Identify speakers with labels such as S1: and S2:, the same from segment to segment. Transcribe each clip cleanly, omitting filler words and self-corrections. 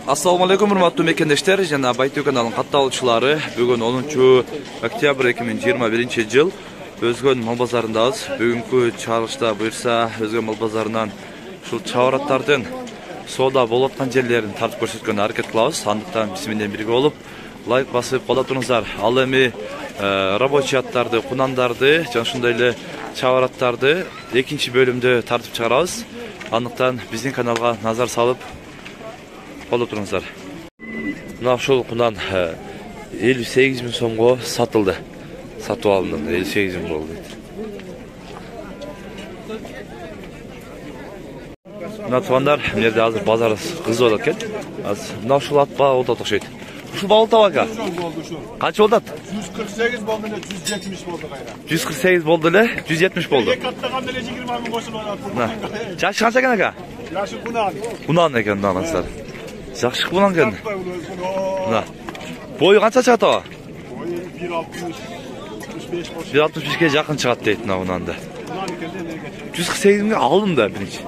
S1: Assalamu alaikum hurmatly mekendештер жана Байтөк каналынын катталуучулары. Бүгүн 10 октябрь 2021-жыл Өзгөн мал базарындабыз. Бүгүнкү чыгарылышта буйрса Өзгөн мал базарынан ушул чабараттардын соода болуп аткан жерлерин тартып көрсөткөнгө аракет кылабыз. Андыктан биз менен бирге болуп лайк басып колдоп туруңуздар. Ал эми рабочий аттарды, кунандарды, жана ошондой эле чабараттарды экинчи бөлүмдө тартып чыгарабыз. Андыктан биздин каналга назар салып колдоп туруңуздар. Мына ушул кунан 58 000 сомго сатылды. Сатып алынды. 58 000 болду дейт. Мына туугандар, эмнеде азыр базар кызып атат экен. Азыр мына ушул ат баа болот окшойт. Ушул баа болот ака? Канча болот?
S2: 148 болду эле, 170 болду кайра.
S1: 148 болду эле, 170 болду.
S2: Эки аттаган эле 20 000 кошулуп атат.
S1: Жашы канча экен ака?
S2: Жашы кунан.
S1: Кунан экен мынаңыздар. Жакшы кунан экен. Мына. Бою канча чыгат ага?
S2: Бою 1.65
S1: 1.65ге жакын чыгат дейт мына кунанды. 148 000 алынды биринчи.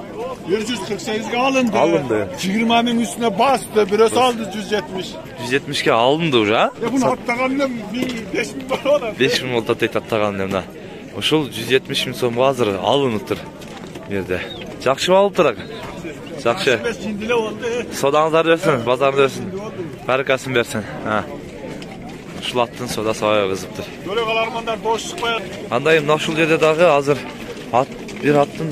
S2: 148'e alındı.
S1: Alındı.
S2: 20 000 üstüne bastı. Biraz aldı 170.
S1: 170'ge alındı уже, ha?
S2: Ya bunu attağandan 5 000 var ola.
S1: 5 000 oldu deyt attağandan mına. Ошол 170 000 сомго азыр алыныптыр жерде. Жакшы болуптур ак. Жакшы. Содаңыздар берсин, базарыңыз берсин. Баракасын берсин. Ушул аттын содасы аябай кызыптыр.
S2: Көрөк алармандар бош чыкпай.
S1: Андай мына ушул жерде дагы азыр бир аттын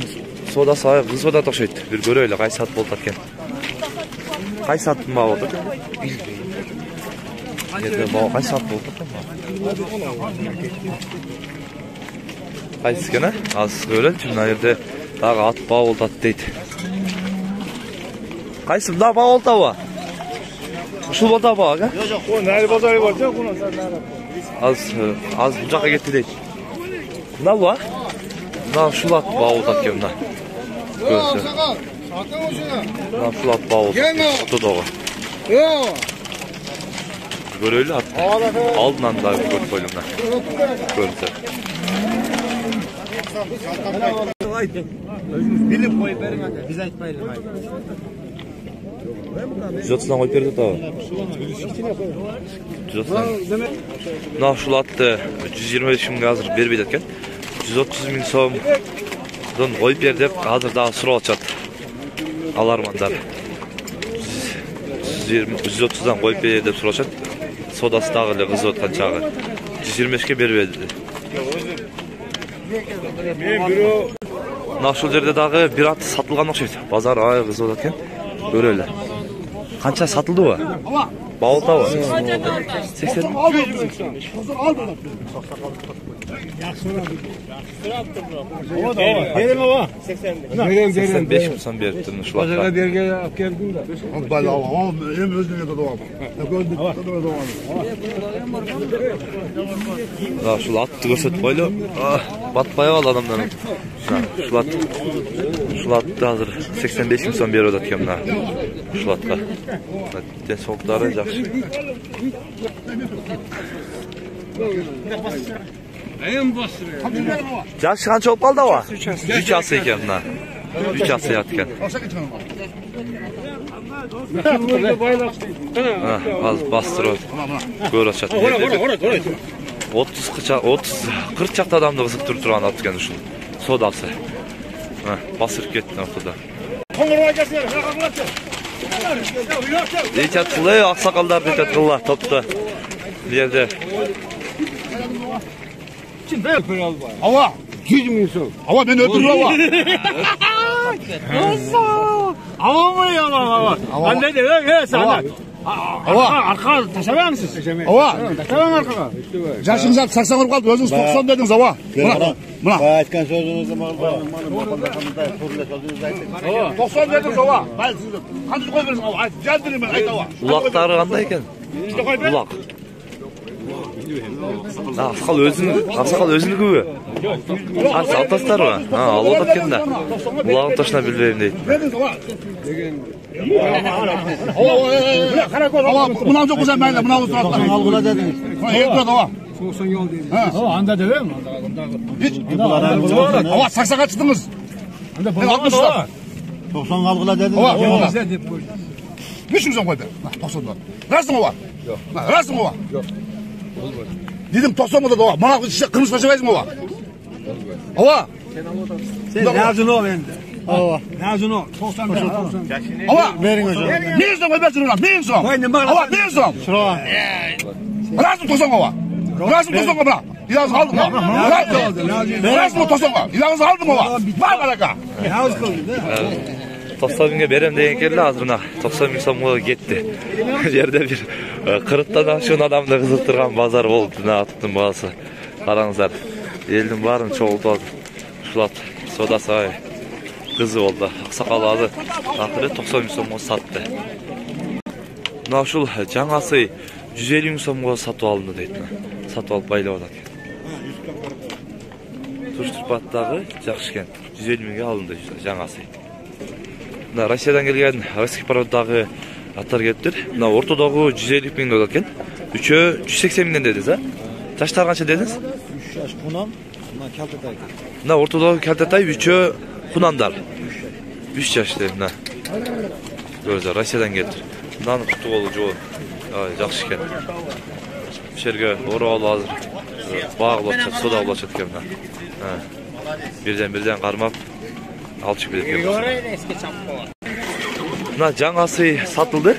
S1: содасы аябай кызып атат окшойт. Бир көрөйлү кайсы ат болот экен. Кайсы аттын баа болот экен? Жерде баа кайсы ат болот экен? Кайсы экен, а? Азыр көрөлүчү мына жерде дагы ат баа болот дейт. Кайсы мына баа болот аба? Ушул болот аба, ага?
S2: Жок, о, нары базары бар, жок, кунан нары.
S1: Az bu жака кетти дейт. Мына ба? Мына ушул ат баа болот экен мына. Көрсө. Мына ушул ат баа болот. Фотодогу. Көрөйлү ат. Алдынан да көрүп койлум мына. Көрсө.
S2: Билип коюп бериң ата, биз айтпайлы.
S1: 130'dan koyup berdi tabi. 130'dan. Mına uşul atты 125 000 hazır berbeyt etken. 130 000 so'mdan koyup ber dep hazır daha surap atышат. Alarmanlar. 130'dan koyup ber dep surap atышат. Sodası dagы эле кызып аткан чагы. 125'ge бербеди. Mına ушул жерде дагы бир ат сатылган окшойт. Базар аябай кызып атат экен. Көрөлү. Kança satıldı o? Bağolta o. 80 mi?
S2: Verin baba.
S1: 85 mi sen beriptin şu
S2: Pazara berge alып keldim da.
S3: Bala o hem özüne de doğam.
S1: Ya şu atты көрсөтүп koylu. Batpay al adamdan. Şu atты hazır 85 000 so'm berip atат eкен мына. Şu atка. Денсаулыктары жакшы. Жашы канча болуп калды аба? 3 асы экен мына. 3 асы экен. Az bastırып көрүп атышат. 30-40 чакта адамды кызыктырып турган ат экен ушул содасы. Басырып кетти ортодо. Deycat kılay, aksakallar deycat kıllar topta. Bir yerde.
S3: Hava 100 000 so'm. Hava beni öldürür hava.
S2: Hava mı yalan hava? Ben ne diyorum he sana? Hava. Arka taşamıyor musunuz?
S3: Hava.
S2: Taşamıyor arkadan.
S3: Yaşınız 80 olup kaldı. Özünüz 90 dediniz hava. Buna.
S4: Aytkan sözünüzü mağdur.
S3: 90 dediniz hava. Ben size. Kanı koy verin hava. Geldirin ben ayt hava.
S1: Ulakları kanda eken? Ulak. Aksakal özünü gibi. Saltaslar mı? Al odat kenda. Ulağın taşına bilmeyim deyip.
S3: Hava buna çok güzel benle. Buna uzun atlar.
S4: Algıla dediniz.
S3: Hava.
S2: Soğusun yol değil. Anda değil mi?
S3: Hiç. Hava saksaka çıktınız.
S2: Anda bu
S3: 60'lar.
S4: 90 algıla dediniz.
S3: Hava. 500 сом koy be. 90 dolar. Rastın ova. Yok. Rastın ova. Yok. Dedim 90 dolar ova. Bana işte kırmızı taşı versin ova. Ova.
S2: Sen lazım o bende. Ova. Lazım o. 90 dolar.
S3: Ova.
S4: Verin hocam.
S3: 1000 som koy versin ulan. 1000 som.
S2: Koy ne bak.
S3: Ova 1000 som.
S4: Şuraya.
S3: Rastın 90 ova. Rastın 90 ova. İlazı aldım ova. Rastın 90 ova. İlazı aldım ova. Var baraka.
S2: Lazım kıldı.
S1: 90 binge berem деген келди азыр мына 90 миң сомго кетти. Жерде бир 40тан ашуун адамды кызыктырган базар болду. Мына аттын баасы. Караңыздар. Элдин баарын чогултуп ушулат. Содасы ай кызы болду. Аксакал алы акыры 90 миң сомго сатты. Мына ушул жаңасы 150 миң сомго сатып алынды дейт. Сатып алып байлап атат экен. Туштурпаттагы жакшы экен. 150 миңге алынды жаңасы. Мына Россиядан келген Российский пародагы аттар келиптир. Мына ортодогу 150 миң болот экен. Үчөө 180 миңден дедиз, а? Жаштар канча дедиңиз?
S4: 3 yaş kunam. Buna kaltatay.
S1: Мына ортодогу Калтатай үчөө кунандар. 3 жаш деп мына. Көрүңүздөр, Россиядан келиптир. Мынаны кутуп болду жол. Жакшы экен. Бу жерге оролуп азыр багылып атат, сода болуп атат экен мына. Бирден кармап алчып кетет экен. Мына жаңасы сатылды.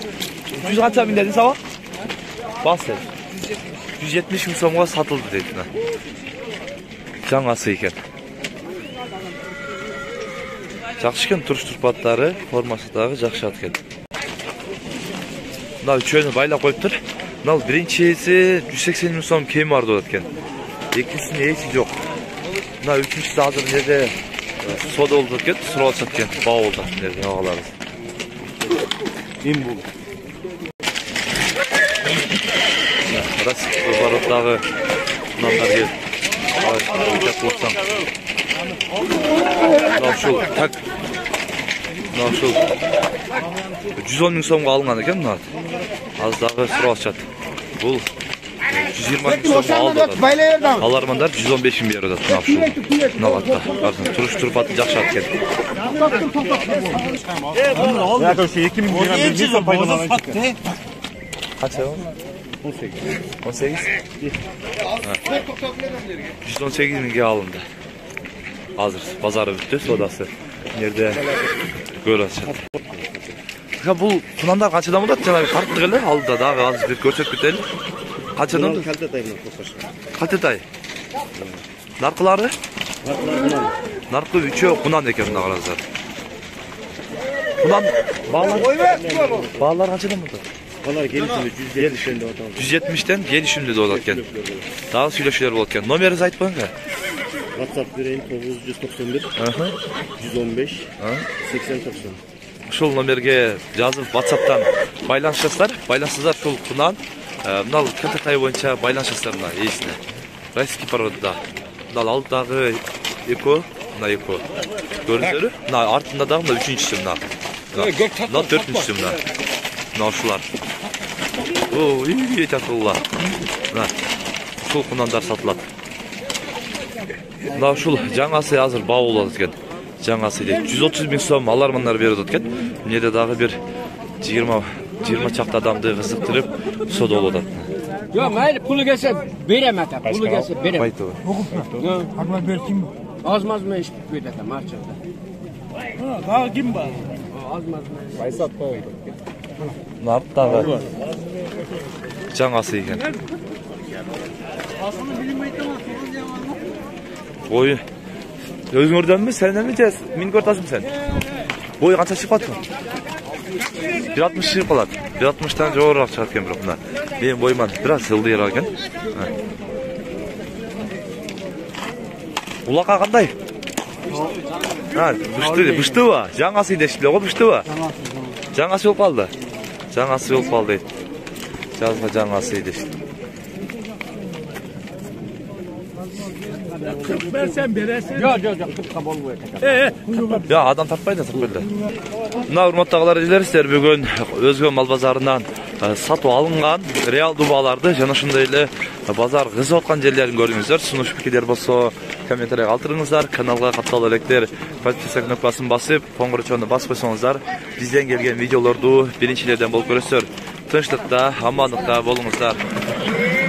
S1: 100 канча миң дедиңиз аба? Бас дедим. 170 миң сомго сатылды дейт мына. Жаңасы экен. Жакшы экен, туруш-турпаттары, формасы дагы жакшы экен. Мына үчөөнү байлап коюптур. Мына биринчиси 180 миң сом кем бар деп экен. Экинчисинин эси жок. Мына үчүнчүсү азыр жерде сода болуп экен, сурап атат экен. Баа болду жерде агаларыбыз. Эм бул. Россия пародагы нандар келип. Ушул так. Ушул 110 миң сомго алынган экен мына. Азыр дагы сурап атышат. Бул 120 миң сомго алды. Алармандар 115 миң берип атат мына ушул. Мына атта. Карсын туруш-турпаты жакшы экен.
S4: Ya da şu 2 milyon bir som paylanan çıktı.
S1: Kaç o? 18. 18? 118 mingge alındı. Hazır. Pazarı bitti. Sodası. Nerede? Görüşeceğiz. Ya bu Tunanda kaçıdan mı da? Canım kartlı gelir. Aldı da daha az bir görsek bitelim. Kaçıdan mı? Kaltetay. Narkıları? Narkı 3'ü kunan eken nağrazlar. Kunan bağlar kaçıdan mı da?
S4: Onlar gelişinde 170'den ortam.
S1: 170'ten gelişimde de olarken. Daha söyleşiler olarken. Numarası ait bakın.
S4: WhatsApp vereyim 991 115 80 90.
S1: Şol numarge yazıp WhatsApp'tan baylanışasızlar. Baylanışsızlar şol kunan. Bunal Kaltatay boyunca baylanışasızlarına iyisine. Российский пародда. Bunal alttağı Eko. Buna Eko. Gördüğünüz mü? Артында da buna üçüncüsü buna. Buna dörtüncüsü buna. Buna şular. Oo, iyi çatıllar. Buna. Şol kunanдар satılады. Buna şol жаңасы hazır bağ oladı eкен. Жаңасы deydi. 130 ming so'm alarmanlar berip atат eкен. Nerede dağı bir 20 çakta adamdı kızıktırıp soda oladı.
S2: Yok mayli pulu gelse veremem ata. Pulu gelse veremem.
S1: Baytı.
S2: Akla versin mi? Azmaz mı iş bitmedi ata marçada.
S3: Daha kim var?
S2: Azmaz mı?
S4: Baysat koy.
S1: Narttağı жаңасы eкен. Boyu özüңөрдөн mü senden mi cez? Min көрtasың sen. Boyu kança çıkıp atın? 1.60 çıkıp alat. 1.60'dan жоғарырақ çıkıp eкен бирок мына. Benim boyumdan biraz ылдыйраак eкен. Улакка кандай? Быштыбы? Жаңасы дешип эле го быштыбы? Жаңасы болуп калды. Жаңасы болуп калды дейт. Жазга жаңасы дешип.
S2: Versen verirsin. Yok 40'a bol bu ete.
S1: Ya adam tapmaydı böyle. Mına urmаттагылар элер сиздер бүгүн Өзгөн мал базарынан сатып алынган реал дубаларды жана ошондой эле базар кызып аткан жерлерин көрдүңүздөр. Сунуш пикирлер болсо комментарий калтырыңыздар. Каналга катталып электер подписка кнопкасын басып, коңгурочону басып койсоңуздар, бизден келген видеолорду биринчилерден болуп көрөсүздөр. Тынчтыкта, амандыкта болуңуздар.